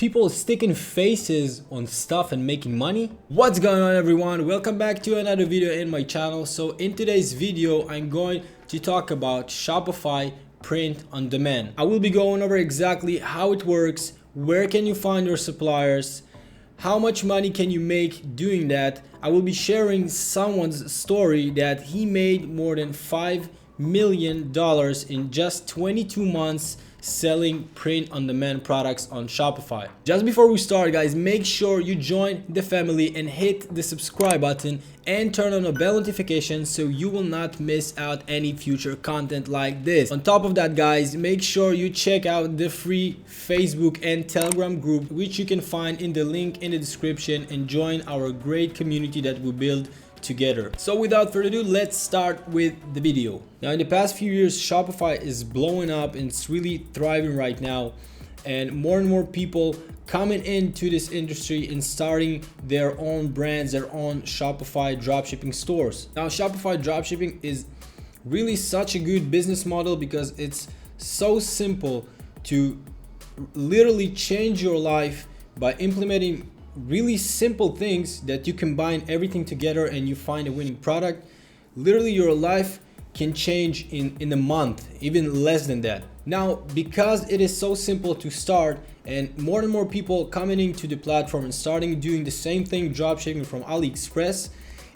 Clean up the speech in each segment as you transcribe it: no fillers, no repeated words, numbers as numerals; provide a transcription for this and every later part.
people sticking faces on stuff and making money? What's going on, everyone? Welcome back to another video in my channel. So in today's video, I'm going to talk about Shopify print on demand. I will be going over exactly how it works, where can you find your suppliers, how much money can you make doing that. I will be sharing someone's story that he made more than $5 million in just 22 months selling print on demand products on Shopify. Just before we start, guys, make sure you join the family and hit the subscribe button and turn on the bell notification so you will not miss out any future content like this. On top of that, guys, make sure you check out the free Facebook and Telegram group, which you can find in the link in the description, and join our great community that we build together. So without further ado, let's start with the video. Now, in the past few years, Shopify is blowing up and it's really thriving right now, and more people coming into this industry and starting their own brands, their own Shopify dropshipping stores. Now, Shopify dropshipping is really such a good business model because it's so simple to literally change your life by implementing really simple things that you combine everything together and you find a winning product. Literally, your life can change in a month, even less than that. Now, because it is so simple to start and more people coming into the platform and starting doing the same thing, dropshipping from AliExpress,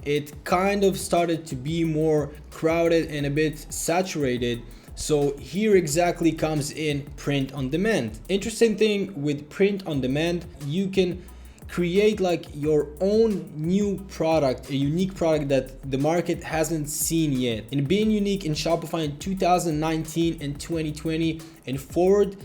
it kind of started to be more crowded and a bit saturated. So here exactly comes in print on demand. Interesting thing with print on demand, you can create like your own new product, a unique product that the market hasn't seen yet. And being unique in Shopify in 2019 and 2020 and forward,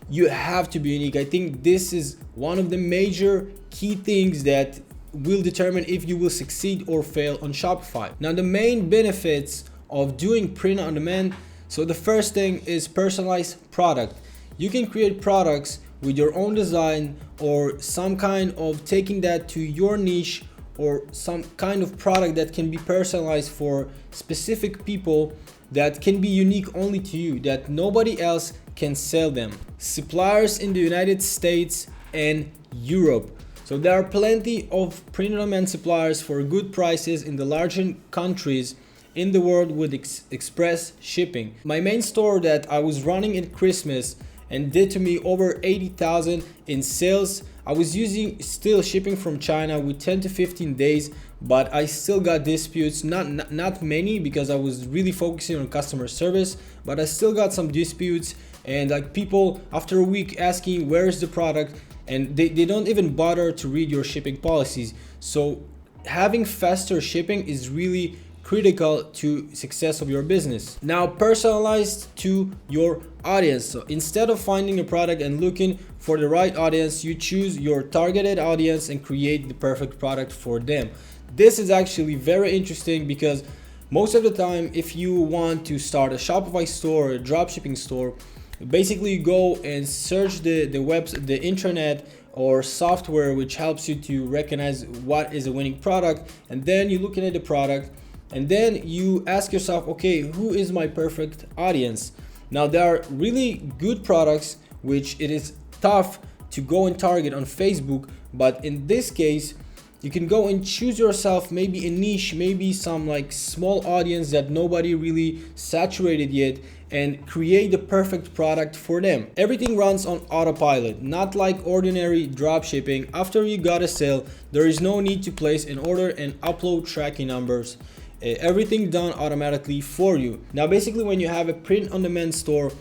you have to be unique. I think this is one of the major key things that will determine if you will succeed or fail on Shopify. Now, the main benefits of doing print on demand. So the first thing is personalized product. You can create products with your own design or some kind of taking that to your niche, or some kind of product that can be personalized for specific people, that can be unique only to you, that nobody else can sell them. Suppliers in the United States and Europe. So there are plenty of print on demand suppliers for good prices in the larger countries in the world with express shipping. My main store that I was running at Christmas and did to me over 80,000 in sales. I was using still shipping from China with 10 to 15 days, but I still got disputes, not many because I was really focusing on customer service, but I still got some disputes, and like people after a week asking where is the product, and they don't even bother to read your shipping policies. So having faster shipping is really critical to success of your business. Now, personalized to your audience. So instead of finding a product and looking for the right audience, you choose your targeted audience and create the perfect product for them. This is actually very interesting because most of the time, if you want to start a Shopify store or a dropshipping store, basically you go and search the internet or software which helps you to recognize what is a winning product, and then you're looking at the product. And then you ask yourself, okay, who is my perfect audience? Now, there are really good products which it is tough to go and target on Facebook, but in this case, you can go and choose yourself maybe a niche, maybe some like small audience that nobody really saturated yet, and create the perfect product for them. Everything runs on autopilot, not like ordinary dropshipping. After you got a sale, there is no need to place an order and upload tracking numbers. Everything done automatically for you. Now, basically, when you have a print on demand store,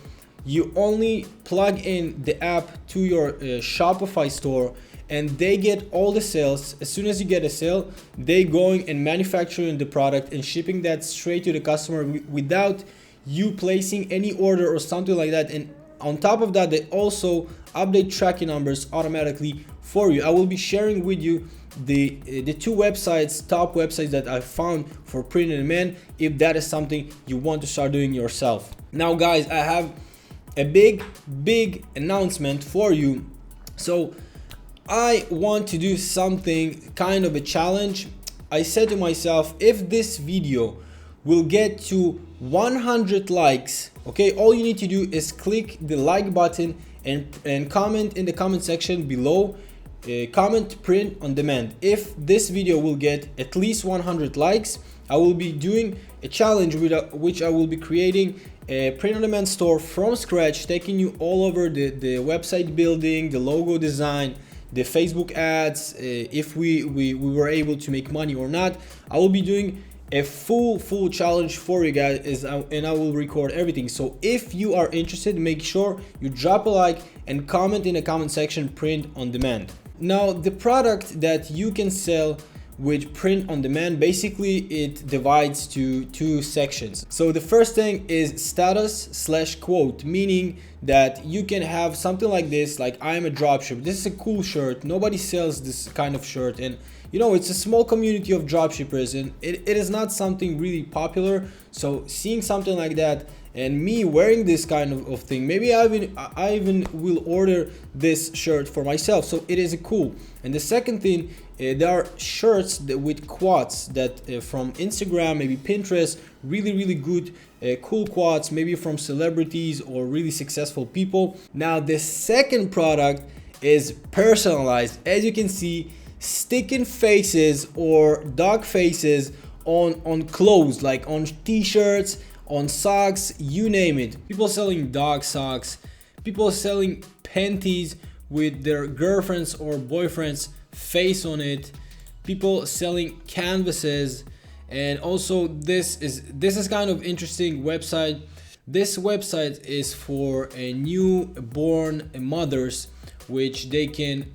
you only plug in the app to your Shopify store, and they get all the sales. As soon as you get a sale, they going and manufacturing the product and shipping that straight to the customer without you placing any order or something like that. And on top of that, they also update tracking numbers automatically for you. I will be sharing with you the two top websites that I found for print on demand, if that is something you want to start doing yourself. Now, guys, I have a big announcement for you. So I want to do something kind of a challenge. I said to myself, if this video will get to 100 likes, okay, all you need to do is click the like button and comment in the comment section below. Comment print on demand. If this video will get at least 100 likes, I will be doing a challenge which I will be creating a print on demand store from scratch, taking you all over the website building, the logo design, the Facebook ads, if we were able to make money or not. I will be doing a full challenge for you guys, and I will record everything. So if you are interested, make sure you drop a like and comment in the comment section print on demand. Now, the product that you can sell with print on demand, basically it divides to two sections. So the first thing is status/quote, meaning that you can have something like this, like I'm a dropshipper. This is a cool shirt. Nobody sells this kind of shirt, and you know, it's a small community of dropshippers, and it is not something really popular. So seeing something like that and me wearing this kind of thing, maybe I even will order this shirt for myself. So it is cool. And the second thing, there are shirts with quotes that from Instagram, maybe Pinterest, really good cool quotes, maybe from celebrities or really successful people. Now the second product is personalized. As you can see, sticking faces or dog faces on clothes, like on t-shirts, on socks, you name it. People selling dog socks, people selling panties with their girlfriends or boyfriends face on it, people selling canvases. And also this is kind of interesting website. This website is for newborn mothers, which they can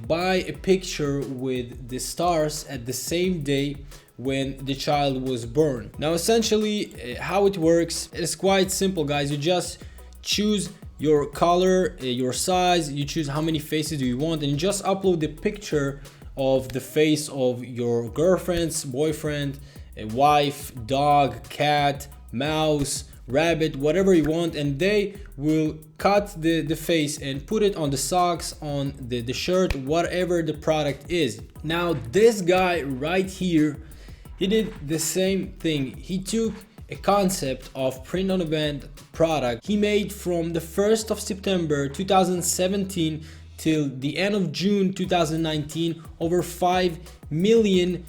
buy a picture with the stars at the same day when the child was born. Now essentially how it works is quite simple, guys. You just choose your color, your size, you choose how many faces do you want, and you just upload the picture of the face of your girlfriend's boyfriend, a wife, dog, cat, mouse, rabbit, whatever you want, and they will cut the face and put it on the socks, on the shirt, whatever the product is. Now this guy right here, he did the same thing. He took a concept of print on demand product he made from the 1st of September 2017 till the end of June 2019, over $5 million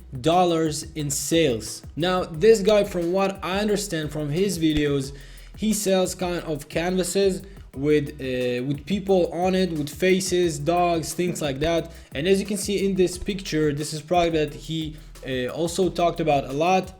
in sales. Now this guy, from what I understand from his videos, he sells kind of canvases with people on it, with faces, dogs, things like that. And as you can see in this picture, this is product that he also talked about a lot.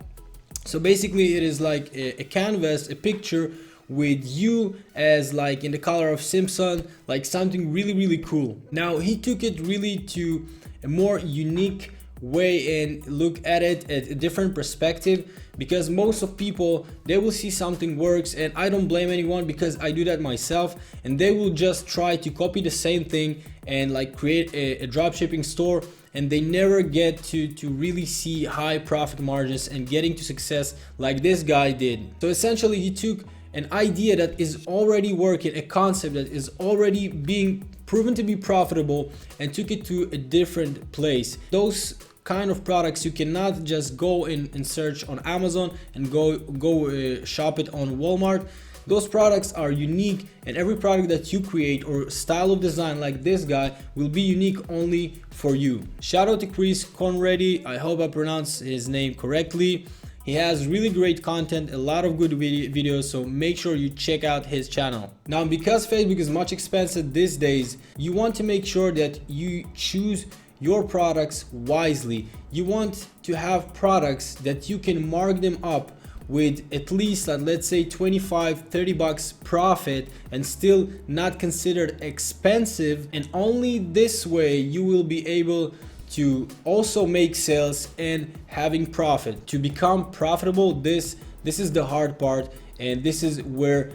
So basically it is like a canvas, a picture with you as like in the color of Simpson, like something really cool. Now he took it really to a more unique way and look at it at a different perspective, because most of people, they will see something works, and I don't blame anyone because I do that myself, and they will just try to copy the same thing and like create a dropshipping store, and they never get to really see high profit margins and getting to success like this guy did. So essentially he took an idea that is already working, a concept that is already being proven to be profitable, and took it to a different place. Those kind of products you cannot just go in and search on Amazon and go shop it on Walmart. Those products are unique, and every product that you create or style of design like this guy will be unique only for you. Shout out to Chris Conradi, I hope I pronounced his name correctly. He has really great content, a lot of good videos, so make sure you check out his channel. Now, because Facebook is much expensive these days, you want to make sure that you choose your products wisely. You want to have products that you can mark them up with at least let's say 25-30 bucks profit and still not considered expensive, and only this way you will be able to also make sales and having profit. To become profitable, this is the hard part, and this is where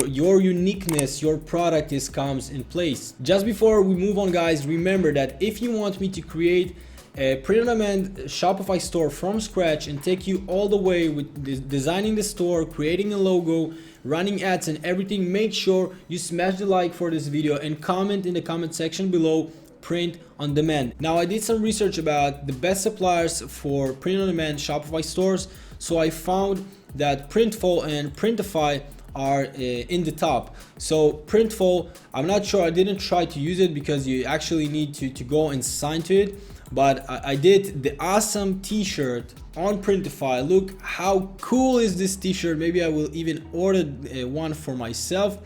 your uniqueness, your product comes in place. Just before we move on, guys, remember that if you want me to create a print on demand Shopify store from scratch and take you all the way with designing the store, creating a logo, running ads and everything, make sure you smash the like for this video and comment in the comment section below print on demand. Now, I did some research about the best suppliers for print on demand Shopify stores, so I found that Printful and Printify are in the top. So Printful, I'm not sure, I didn't try to use it because you actually need to go and sign to it, but I did the awesome t-shirt on Printify. Look how cool is this t-shirt. Maybe I will even order one for myself.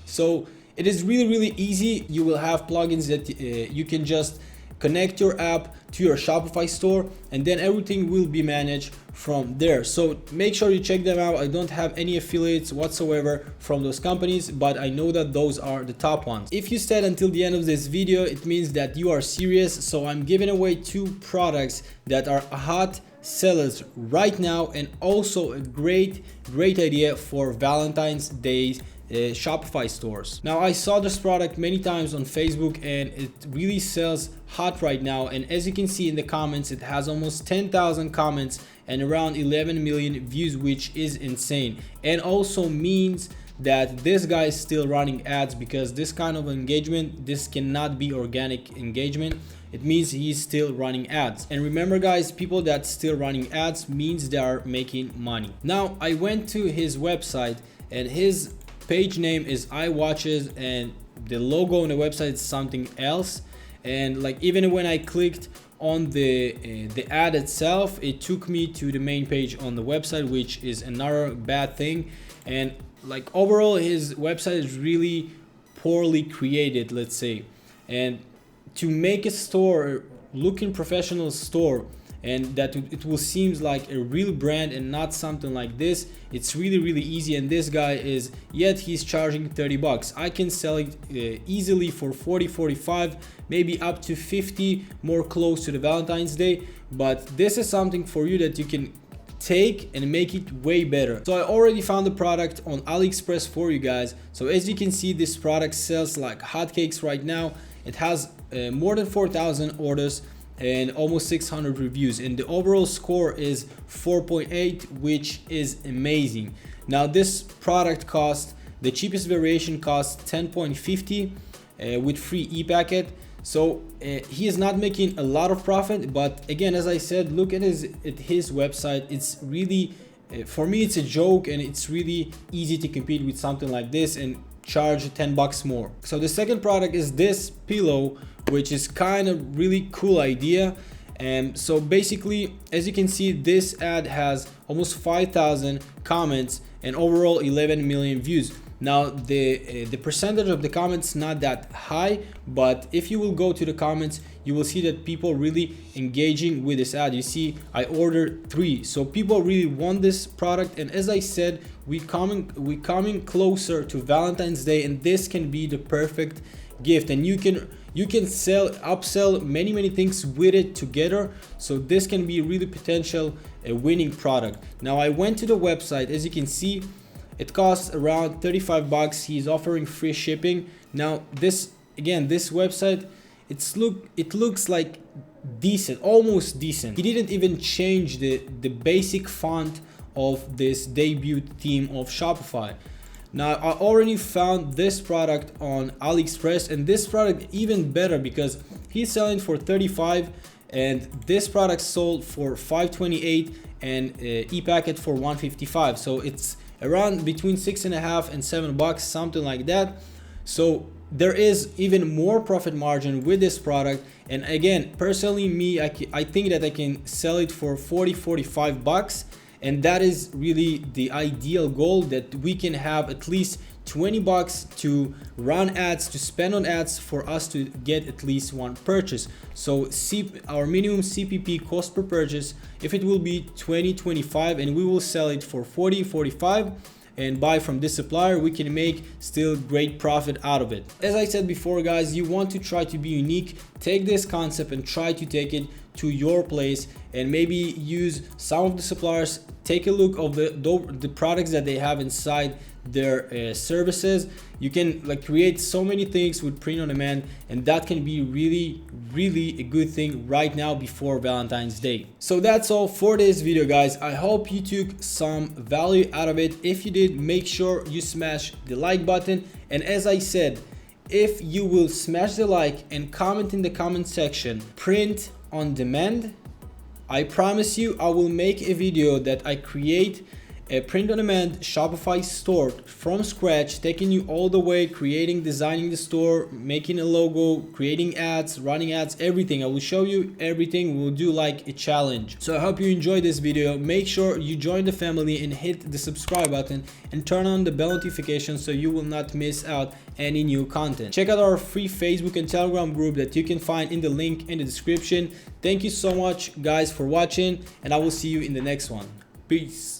So it is really easy. You will have plugins that you can just connect your app to your Shopify store, and then everything will be managed from there. So make sure you check them out. I don't have any affiliates whatsoever from those companies, but I know that those are the top ones. If you stayed until the end of this video, it means that you are serious. So I'm giving away 2 products that are hot sellers right now, and also a great idea for Valentine's Day Shopify stores. Now, I saw this product many times on Facebook and it really sells hot right now, and as you can see in the comments, it has almost 10,000 comments and around 11 million views, which is insane, and also means that this guy is still running ads, because this kind of engagement, this cannot be organic engagement. It means he's still running ads. And remember guys, people that still running ads means they are making money. Now, I went to his website and his page name is iWatches, and the logo on the website is something else. And like, even when I clicked on the ad itself, it took me to the main page on the website, which is another bad thing. And like, overall his website is really poorly created, let's say. And to make a store looking professional store, and that it will seem like a real brand and not something like this, it's really easy. And this guy is, yet he's charging 30 bucks. I can sell it easily for 40, 45, maybe up to 50, more close to the Valentine's Day. But this is something for you that you can take and make it way better. So I already found the product on AliExpress for you guys. So as you can see, this product sells like hotcakes right now. It has more than 4,000 orders and almost 600 reviews, and the overall score is 4.8, which is amazing. Now, this product cost, the cheapest variation costs 10.50 with free e-packet. So he is not making a lot of profit, but again, as I said, look at his website. It's really for me, it's a joke, and it's really easy to compete with something like this and charge 10 bucks more. So the second product is this pillow, which is kind of really cool idea. And so basically, as you can see, this ad has almost 5,000 comments and overall 11 million views. Now the percentage of the comments not that high, but if you will go to the comments, you will see that people really engaging with this ad. You see, I ordered 3, so people really want this product. And as I said, we coming closer to Valentine's Day, and this can be the perfect gift. And you can upsell many things with it together. So this can be really potential a winning product. Now I went to the website, as you can see, it costs around 35 bucks. He's offering free shipping. Now this website, it looks like decent, almost decent. He didn't even change the basic font of this debut theme of Shopify. Now I already found this product on AliExpress, and this product even better because he's selling for 35 and this product sold for 528 and e-packet for 155. So it's around between 6.5 and 7 bucks, something like that. So there is even more profit margin with this product. And again, personally me, I think that I can sell it for 40-45 bucks. And that is really the ideal goal, that we can have at least 20 bucks to run ads, to spend on ads for us to get at least one purchase. So our minimum CPP, cost per purchase, if it will be 20-25, and we will sell it for 40-45 and buy from this supplier, we can make still great profit out of it. As I said before guys, you want to try to be unique. Take this concept and try to take it to your place, and maybe use some of the suppliers. Take a look of the products that they have inside their services. You can like create so many things with print on demand, and that can be really a good thing right now before Valentine's Day. So that's all for this video guys. I hope you took some value out of it. If you did, make sure you smash the like button, and as I said, if you will smash the like and comment in the comment section print on demand, I promise you I will make a video that I create a print-on-demand Shopify store from scratch, taking you all the way, creating, designing the store, making a logo, creating ads, running ads, everything. I will show you everything. We'll do like a challenge. So I hope you enjoyed this video. Make sure you join the family and hit the subscribe button and turn on the bell notification so you will not miss out any new content. Check out our free Facebook and Telegram group that you can find in the link in the description. Thank you so much guys for watching, and I will see you in the next one. Peace.